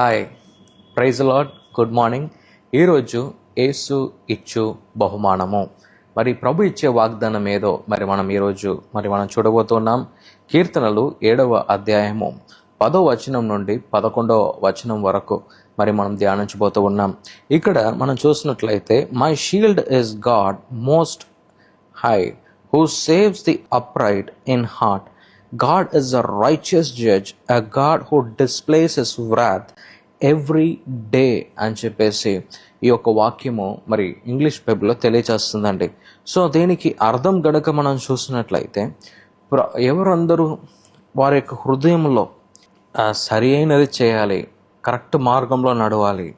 Hi, praise lord, good morning. ఈరోజు యేసు ఇచ్చు బహుమానము. మరి ప్రభు ఇచ్చే వాగ్దానం ఏదో మనం ఈరోజు మనం చూడబోతున్నాం. కీర్తనలు 7వ అధ్యాయము 10వ వచనం నుండి 11వ వచనం వరకు మనం ధ్యానించబోతూ ఉన్నాం. ఇక్కడ మనం చూసినట్లయితే, my shield is God most high who saves the upright in heart. God is a righteous judge, a God who displays his wrath every day అని చెప్పేసి ఈ యొక్క వాక్యము ఇంగ్లీష్ బైబిల్లో తెలియచేస్తుందండి. సో దీనికి అర్థం గనక మనం చూసినట్లయితే, ఎవరందరూ వారి యొక్క హృదయంలో సరి అయినది చేయాలి, కరెక్ట్ మార్గంలో నడవాలి,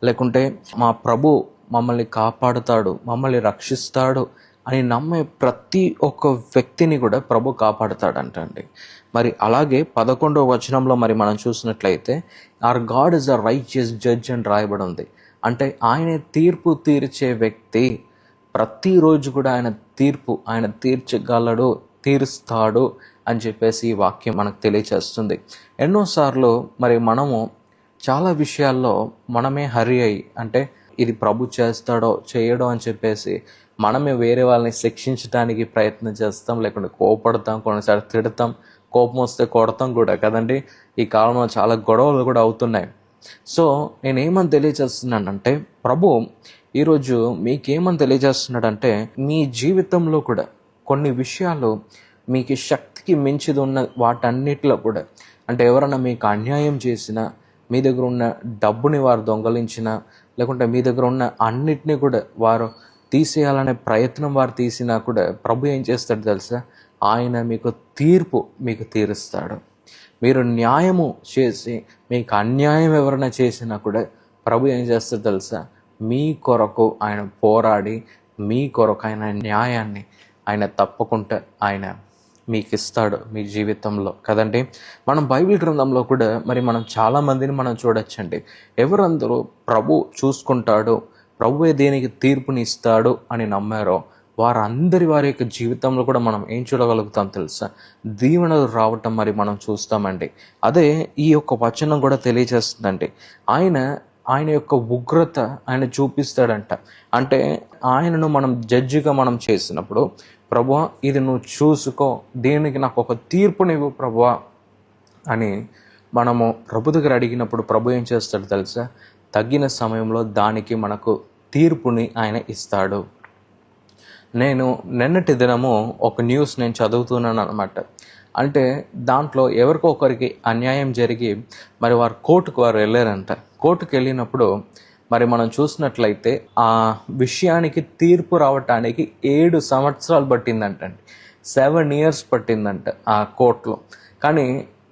లేకుంటే మా ప్రభు మమ్మల్ని కాపాడుతాడు, మమ్మల్ని రక్షిస్తాడు అని నమ్మే ప్రతి ఒక్క వ్యక్తిని కూడా ప్రభు కాపాడుతాడంటండి. అలాగే 11వ వచనంలో మనం చూసినట్లయితే, our god is a righteous judge అని రాయబడి ఉంది. అంటే ఆయనే తీర్పు తీర్చే వ్యక్తి. ప్రతిరోజు కూడా ఆయన తీర్చగలడు, తీరుస్తాడు అని చెప్పేసి ఈ వాక్యం మనకు తెలియచేస్తుంది. ఎన్నోసార్లు మనము చాలా విషయాల్లో మనమే హరి అయి, అంటే ఇది ప్రభు చేస్తాడో చేయడో అని చెప్పేసి మనమే వేరే వాళ్ళని శిక్షించడానికి ప్రయత్నం చేస్తాం, లేకుంటే కోపడతాం, కొన్నిసార్లు తిడతాం, కోపం వస్తే కొడతాం కూడా కదండి. ఈ కాలంలో చాలా గొడవలు కూడా అవుతున్నాయి. సో నేనేమని తెలియజేస్తున్నానంటే, ప్రభు ఈరోజు మీకేమని తెలియజేస్తున్నాడంటే, మీ జీవితంలో కూడా కొన్ని విషయాలు మీకు శక్తికి మించిది ఉన్న వాటన్నిటిలో కూడా, అంటే ఎవరైనా మీకు అన్యాయం చేసినా, మీ దగ్గర ఉన్న డబ్బుని వారు దొంగలించినా, లేకుంటే మీ దగ్గర ఉన్న అన్నిటినీ కూడా వారు తీసేయాలనే ప్రయత్నం వారు తీసినా కూడా ప్రభు ఏం చేస్తాడు తెలుసా? ఆయన మీకు తీరుస్తాడు. మీరు న్యాయము చేసి మీకు అన్యాయం ఎవరైనా చేసినా కూడా ప్రభు ఏం చేస్తాడు తెలుసా? మీ కొరకు ఆయన పోరాడి, మీ కొరకు ఆయన న్యాయాన్ని ఆయన తప్పకుండా ఆయన మీకు ఇస్తాడు మీ జీవితంలో కదండి. మనం బైబిల్ గ్రంథంలో కూడా మనం చాలామందిని మనం చూడొచ్చండి. ఎవరందరూ ప్రభు చూసుకుంటాడు, ప్రభువే దేనికి తీర్పునిస్తాడు అని నమ్మారో వారి యొక్క జీవితంలో కూడా మనం ఏం చూడగలుగుతాం తెలుసా? దీవెనలు రావటం మనం చూస్తామండి. అదే ఈ యొక్క వచనం కూడా తెలియజేస్తుందండి. ఆయన యొక్క ఉగ్రత ఆయన చూపిస్తాడంట. అంటే ఆయనను మనం జడ్జిగా మనం చేసినప్పుడు, ప్రభువా ఇది నువ్వు చూసుకో, దీనికి నాకు ఒక తీర్పునివ్వు ప్రభువా అని మనము ప్రభు దగ్గర అడిగినప్పుడు ప్రభు ఏం చేస్తాడు తెలుసా? తగిన సమయంలో దానికి మనకు తీర్పుని ఆయన ఇస్తాడు. నేను నిన్నటి దినము ఒక న్యూస్ నేను చదువుతున్నాను అనమాట. అంటే దాంట్లో ఎవరికో ఒకరికి అన్యాయం జరిగి వారు కోర్టుకు వెళ్ళారంట. కోర్టుకు వెళ్ళినప్పుడు మనం చూసినట్లయితే ఆ విషయానికి తీర్పు రావటానికి 7 సంవత్సరాలు పట్టిందంటండి. 7 years పట్టిందంట ఆ కోర్టులో. కానీ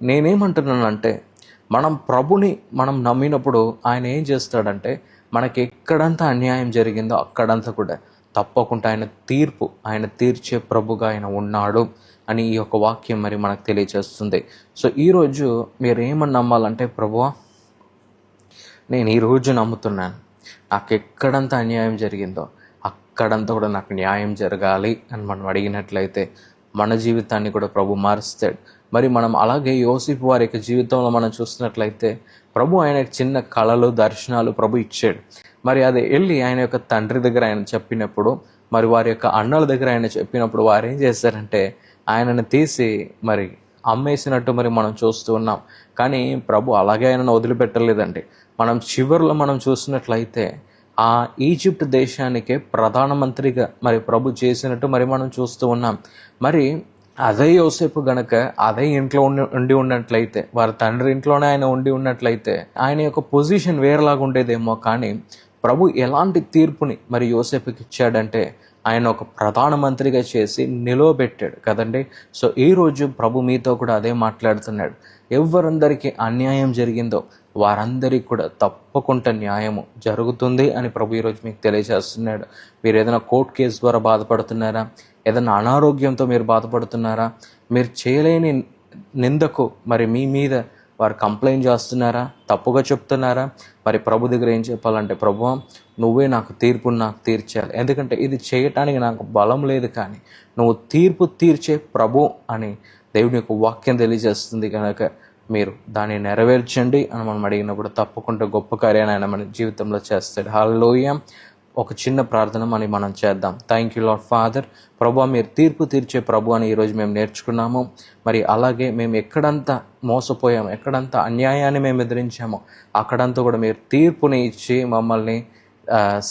నేనేమంటున్నానంటే, మనం ప్రభుని నమ్మినప్పుడు ఆయన ఏం చేస్తాడంటే, మనకి ఎక్కడంతా అన్యాయం జరిగిందో అక్కడంతా కూడా తప్పకుండా ఆయన తీర్చే ప్రభుగా ఆయన ఉన్నాడు అని ఈ యొక్క వాక్యం మనకు తెలియజేస్తుంది. సో ఈరోజు మీరు ఏమని నమ్మాలంటే, ప్రభువా నేను ఈరోజు నమ్ముతున్నాను, నాకు ఎక్కడంతా అన్యాయం జరిగిందో అక్కడంతా కూడా నాకు న్యాయం జరగాలి అని మనం అడిగినట్లయితే మన జీవితాన్ని కూడా ప్రభు మారుస్తాడు. మనం అలాగే యోసేపు వారి యొక్క జీవితంలో మనం చూసినట్లయితే, ప్రభు ఆయనకు చిన్న కళలు, దర్శనాలు ప్రభు ఇచ్చాడు. అది వెళ్ళి ఆయన యొక్క తండ్రి దగ్గర ఆయన చెప్పినప్పుడు, వారి యొక్క అన్నల దగ్గర ఆయన చెప్పినప్పుడు వారు ఏం చేశారంటే ఆయనను తీసి అమ్మేసినట్టు మనం చూస్తూ ఉన్నాం. కానీ ప్రభు అలాగే ఆయనను వదిలిపెట్టలేదండి. చివరిలో మనం చూసినట్లయితే ఆ ఈజిప్ట్ దేశానికే ప్రధానమంత్రిగా ప్రభు చేసినట్టు మనం చూస్తూ ఉన్నాం. అదే యోసేపు గనక అదే ఇంట్లో ఉండి ఉన్నట్లయితే, వారి తండ్రి ఇంట్లోనే ఆయన ఉండి ఉన్నట్లయితే ఆయన యొక్క పొజిషన్ వేరేలాగా ఉండేదేమో. కానీ ప్రభు ఎలాంటి తీర్పుని యోసేపుకి ఇచ్చాడంటే, ఆయన ఒక ప్రధానమంత్రిగా చేసి నిలవబెట్టాడు కదండి. సో ఈరోజు ప్రభు మీతో కూడా అదే మాట్లాడుతున్నాడు. ఎవరందరికీ అన్యాయం జరిగిందో వారందరికీ కూడా తప్పకుండా న్యాయము జరుగుతుంది అని ప్రభు ఈరోజు మీకు తెలియజేస్తున్నాడు. మీరు ఏదైనా కోర్టు కేసు ద్వారా బాధపడుతున్నారా? ఏదైనా అనారోగ్యంతో మీరు బాధపడుతున్నారా? మీరు చేయలేని నిందకు మీ మీద వారు కంప్లైంట్ చేస్తున్నారా? తప్పుగా చెప్తున్నారా? ప్రభు దగ్గర ఏం చెప్పాలంటే, ప్రభువా నువ్వే నాకు తీర్చాలి, ఎందుకంటే ఇది చేయటానికి నాకు బలం లేదు, కానీ నువ్వు తీర్పు తీర్చే ప్రభు అని దేవుని యొక్క వాక్యం తెలియజేస్తుంది. కనుక మీరు దాన్ని నెరవేర్చండి అని మనం అడిగినప్పుడు తప్పకుండా గొప్ప కార్యాన్ని ఆయన మన జీవితంలో చేస్తాడు. హల్లెలూయా. ఒక చిన్న ప్రార్థన మనం చేద్దాం. Thank you Lord Father. ప్రభు, మీరు తీర్పు తీర్చే ప్రభు అని ఈరోజు మేము నేర్చుకున్నాము. మరి అలాగే మేము ఎక్కడంతా మోసపోయాము, ఎక్కడంతా అన్యాయాన్ని మేము ఎదిరించామో అక్కడంతా కూడా మీరు తీర్పుని ఇచ్చి మమ్మల్ని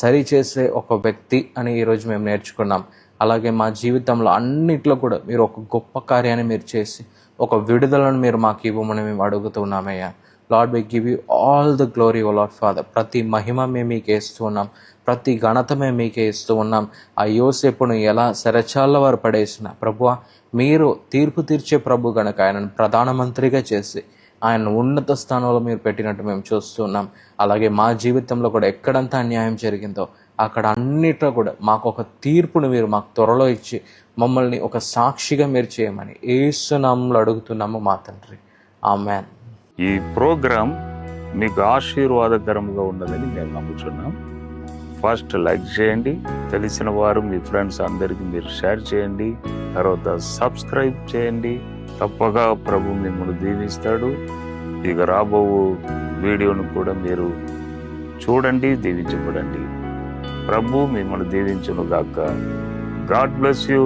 సరిచేసే ఒక వ్యక్తి అని ఈరోజు మేము నేర్చుకున్నాం. అలాగే మా జీవితంలో అన్నిట్లో కూడా మీరు ఒక గొప్ప కార్యాన్ని మీరు చేసి ఒక విడుదలను మీరు మాకు ఇవ్వమని మేము అడుగుతున్నామయ్యా. Lord, we give you all the glory O Lord Father. ప్రతి మహిమ మేము మీకే ఇస్తూ ఉన్నాం, ప్రతి ఘనత మేము మీకే ఇస్తూ ఉన్నాం. ఆ యోసేపును ఎలా శరచాల వారు పడేసిన ప్రభువా, మీరు తీర్పు తీర్చే ప్రభు గనక ఆయనను ప్రధానమంత్రిగా చేసి ఆయన ఉన్నత స్థానంలో మీరు పెట్టినట్టు మేము చూస్తున్నాం. అలాగే మా జీవితంలో కూడా ఎక్కడంతా అన్యాయం జరిగిందో అక్కడ అన్నిట్లో కూడా మాకు ఒక తీర్పును మీరు మాకు త్వరలో ఇచ్చి మమ్మల్ని ఒక సాక్షిగా మీరు చేయమని యేసు నామములో అడుగుతున్నాము మా తండ్రి. ఆమేన్. ఈ ప్రోగ్రాం మీకు ఆశీర్వాదకరంగా ఉన్నదని మేము నమ్ముతున్నాం. ఫస్ట్ లైక్ చేయండి, తెలిసిన వారు మీ ఫ్రెండ్స్ అందరికీ మీరు షేర్ చేయండి, తర్వాత సబ్స్క్రైబ్ చేయండి. తప్పగా ప్రభు మిమ్మల్ని దీవిస్తాడు. ఇక రాబో వీడియోను కూడా మీరు చూడండి, దీవించబడండి. ప్రభు మిమ్మల్ని దీవించును గాక. God bless you.